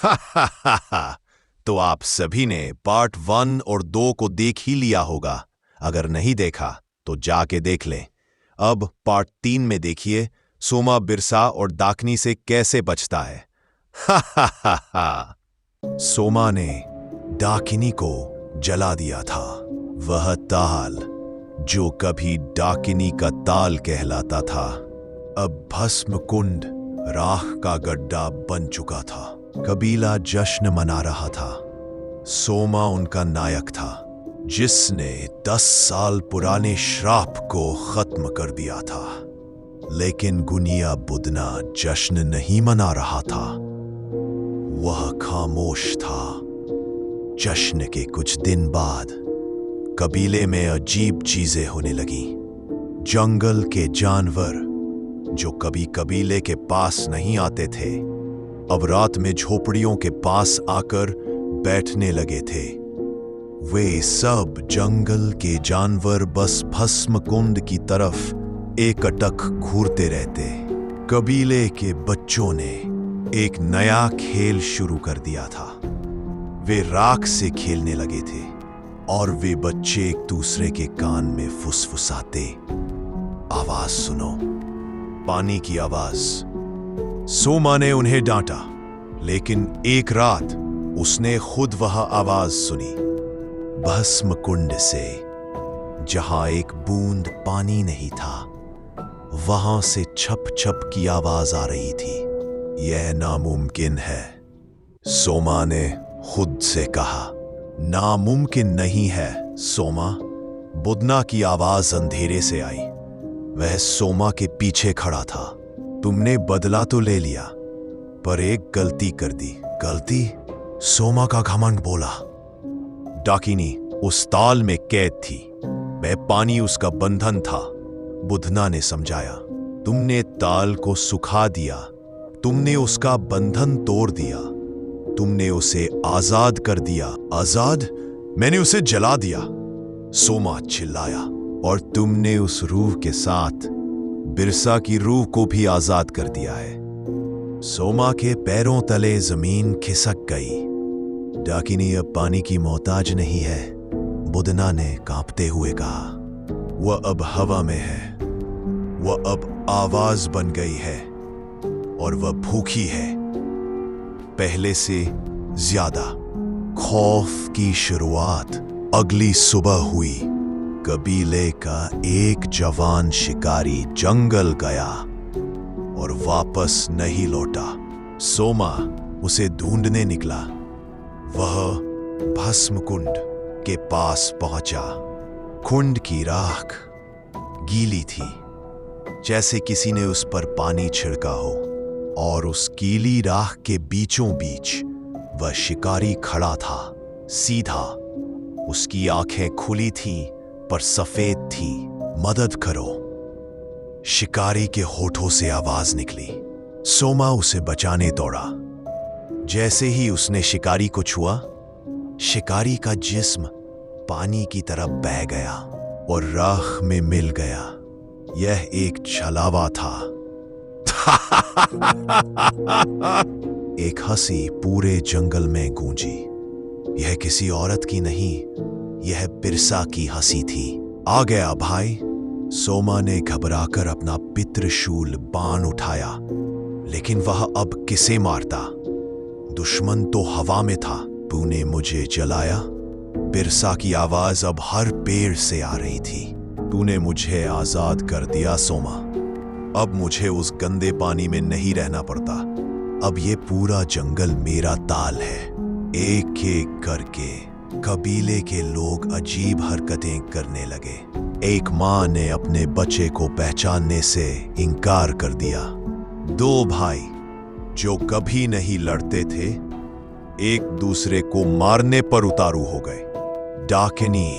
हा हा हा हा। तो आप सभी ने पार्ट 1 और 2 को देख ही लिया होगा। अगर नहीं देखा तो जाके देख लें। अब पार्ट 3 में देखिए सोमा बिरसा और डाकिनी से कैसे बचता है। हा हा हा हा। सोमा ने डाकिनी को जला दिया था। वह ताल जो कभी डाकिनी का ताल कहलाता था, अब भस्म कुंड राख का गड्ढा बन चुका था। कबीला जश्न मना रहा था। सोमा उनका नायक था, जिसने 10 साल पुराने श्राप को खत्म कर दिया था। लेकिन गुनिया बुदना जश्न नहीं मना रहा था। वह खामोश था। जश्न के कुछ दिन बाद कबीले में अजीब चीजें होने लगी। जंगल के जानवर जो कभी कबीले के पास नहीं आते थे, अब रात में झोपड़ियों के पास आकर बैठने लगे थे। वे सब जंगल के जानवर बस भस्म कुंड की तरफ एकटक घूरते रहते। कबीले के बच्चों ने एक नया खेल शुरू कर दिया था। वे राख से खेलने लगे थे और वे बच्चे एक दूसरे के कान में फुसफुसाते, आवाज सुनो, पानी की आवाज। सोमा ने उन्हें डांटा, लेकिन एक रात उसने खुद वह आवाज सुनी। भस्म कुंड से, जहां एक बूंद पानी नहीं था, वहां से छप छप की आवाज आ रही थी। यह नामुमकिन है, सोमा ने खुद से कहा। नामुमकिन नहीं है सोमा। बुदना की आवाज अंधेरे से आई। वह सोमा के पीछे खड़ा था। तुमने बदला तो ले लिया, पर एक गलती कर दी। गलती? सोमा का घमंड बोला। डाकिनी उस ताल में कैद थी। वह पानी उसका बंधन था। बुदना ने समझाया, तुमने ताल को सुखा दिया। तुमने उसका बंधन तोड़ दिया। तुमने उसे आजाद कर दिया। आजाद? मैंने उसे जला दिया, सोमा चिल्लाया। और तुमने उस रूह के साथ बिरसा की रूह को भी आजाद कर दिया है। सोमा के पैरों तले जमीन खिसक गई। डाकिनी अब पानी की मोहताज नहीं है, बुदना ने कांपते हुए कहा। वह अब हवा में है। वह अब आवाज बन गई है और वह भूखी है, पहले से ज्यादा। खौफ की शुरुआत अगली सुबह हुई। कबीले का एक जवान शिकारी जंगल गया और वापस नहीं लौटा। सोमा उसे ढूंढने निकला। वह भस्म कुंड के पास पहुंचा। कुंड की राख गीली थी, जैसे किसी ने उस पर पानी छिड़का हो, और उस गीली राख के बीचों बीच वह शिकारी खड़ा था, सीधा। उसकी आंखें खुली थीं पर सफेद थी। मदद करो, शिकारी के होठों से आवाज निकली। सोमा उसे बचाने दौड़ा। जैसे ही उसने शिकारी को छुआ, शिकारी का जिस्म पानी की तरफ बह गया और राख में मिल गया। यह एक छलावा था। एक हंसी पूरे जंगल में गूंजी। यह किसी औरत की नहीं, यह बिरसा की हंसी थी। आ गया भाई। सोमा ने घबराकर अपना पितृशूल बाण उठाया, लेकिन वह अब किसे मारता? दुश्मन तो हवा में था। तूने मुझे जलाया। बिरसा की आवाज अब हर पेड़ से आ रही थी। तूने मुझे आजाद कर दिया सोमा। अब मुझे उस गंदे पानी में नहीं रहना पड़ता। अब ये पूरा जंगल मेरा ताल है। एक एक करके कबीले के लोग अजीब हरकतें करने लगे। एक मां ने अपने बच्चे को पहचानने से इनकार कर दिया। 2 भाई जो कभी नहीं लड़ते थे, एक दूसरे को मारने पर उतारू हो गए। डाकिनी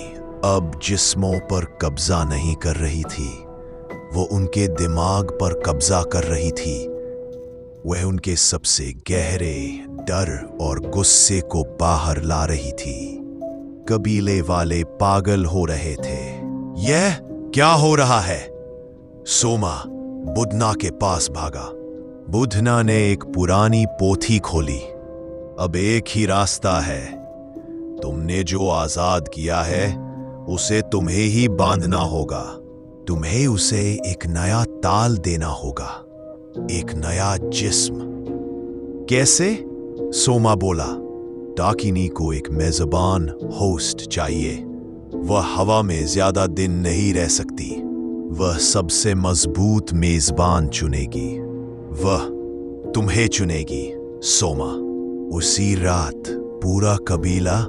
अब जिस्मों पर कब्जा नहीं कर रही थी, वो उनके दिमाग पर कब्जा कर रही थी। वह उनके सबसे गहरे डर और गुस्से को बाहर ला रही थी। कबीले वाले पागल हो रहे थे। यह क्या हो रहा है? सोमा बुदना के पास भागा। बुदना ने एक पुरानी पोथी खोली। अब एक ही रास्ता है। तुमने जो आजाद किया है उसे तुम्हें ही बांधना होगा। तुम्हें उसे एक नया ताल देना होगा, एक नया जिस्म। कैसे? सोमा बोला। डाकिनी को एक मेजबान होस्ट चाहिए। वह हवा में ज्यादा दिन नहीं रह सकती। वह सबसे मजबूत मेजबान चुनेगी। वह तुम्हें चुनेगी, सोमा। उसी रात पूरा कबीला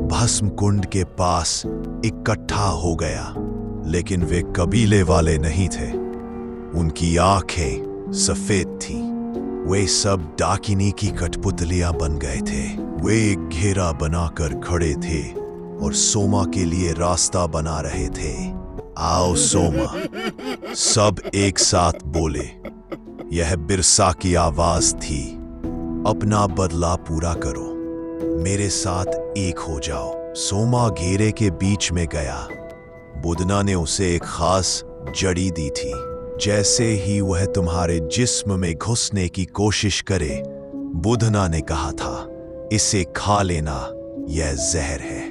भस्म कुंड के पास इकट्ठा हो गया, लेकिन वे कबीले वाले नहीं थे। उनकी आंखें सफेद थीं। वे सब डाकिनी की कठपुतलियां बन गए थे। वे एक घेरा बनाकर खड़े थे और सोमा के लिए रास्ता बना रहे थे। आओ सोमा, सब एक साथ बोले। यह बिरसा की आवाज थी। अपना बदला पूरा करो, मेरे साथ एक हो जाओ। सोमा घेरे के बीच में गया। बुदना ने उसे एक खास जड़ी दी थी। जैसे ही वह तुम्हारे जिस्म में घुसने की कोशिश करे, बुदना ने कहा था, इसे खा लेना, यह जहर है।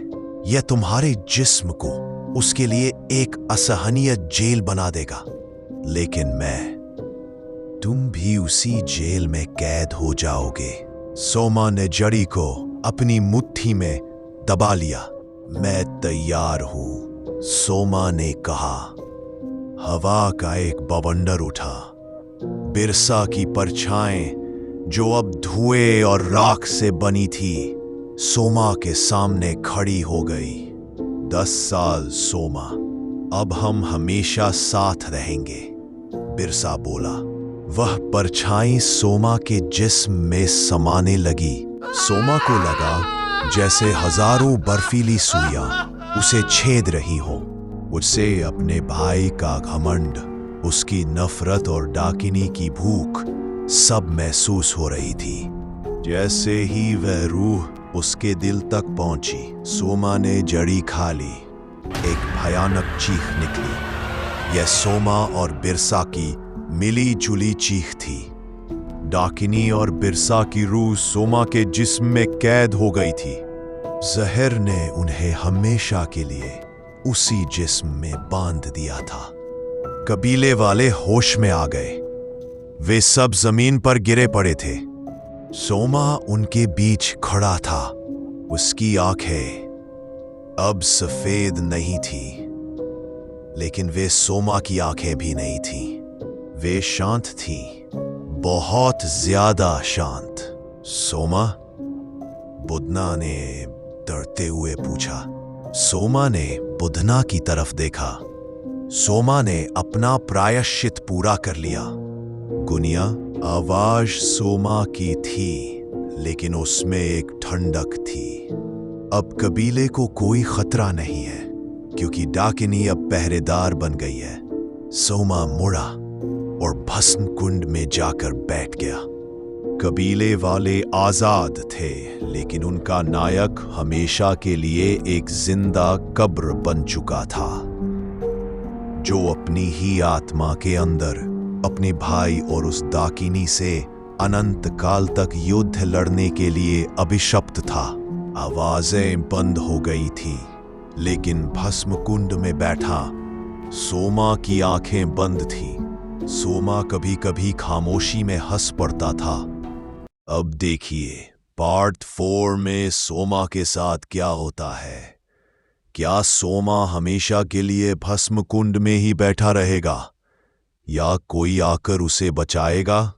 यह तुम्हारे जिस्म को उसके लिए एक असहनीय जेल बना देगा। लेकिन तुम भी उसी जेल में कैद हो जाओगे। सोमा ने जड़ी को अपनी मुट्ठी में दबा लिया। मैं तैयार हूं, सोमा ने कहा। हवा का एक बवंडर उठा। बिरसा की परछाएं, जो अब धुएं और राख से बनी थी, सोमा के सामने खड़ी हो गई। 10 साल सोमा, अब हम हमेशा साथ रहेंगे, बिरसा बोला। वह परछाई सोमा के जिस्म में समाने लगी। सोमा को लगा जैसे हजारों बर्फीली सुइयां उसे छेद रही हों। उसे अपने भाई का घमंड, उसकी नफरत और डाकिनी की भूख सब महसूस हो रही थी। जैसे ही वह रूह उसके दिल तक पहुंची, सोमा ने जड़ी खा ली। एक भयानक चीख निकली। यह सोमा और बिरसा की मिली जुली चीख थी। डाकिनी और बिरसा की रूह सोमा के जिस्म में कैद हो गई थी। जहर ने उन्हें हमेशा के लिए उसी जिस्म में बांध दिया था। कबीले वाले होश में आ गए। वे सब जमीन पर गिरे पड़े थे। सोमा उनके बीच खड़ा था। उसकी आंखें अब सफेद नहीं थी, लेकिन वे सोमा की आंखें भी नहीं थीं। वे शांत थीं, बहुत ज्यादा शांत। सोमा? बुदना ने डरते हुए पूछा। सोमा ने बुदना की तरफ देखा। सोमा ने अपना प्रायश्चित पूरा कर लिया। गुनिया, आवाज सोमा की थी, लेकिन उसमें एक ठंडक थी। अब कबीले को कोई खतरा नहीं है, क्योंकि डाकिनी अब पहरेदार बन गई है। सोमा मुड़ा और भस्म कुंड में जाकर बैठ गया। कबीले वाले आजाद थे, लेकिन उनका नायक हमेशा के लिए एक जिंदा कब्र बन चुका था, जो अपनी ही आत्मा के अंदर अपने भाई और उस डाकिनी से अनंत काल तक युद्ध लड़ने के लिए अभिशप्त था। आवाजें बंद हो गई थी, लेकिन भस्म कुंड में बैठा सोमा की आंखें बंद थीं। सोमा कभी कभी खामोशी में हंस पड़ता था। अब देखिए पार्ट 4 में सोमा के साथ क्या होता है। क्या सोमा हमेशा के लिए भस्म कुंड में ही बैठा रहेगा, या कोई आकर उसे बचाएगा?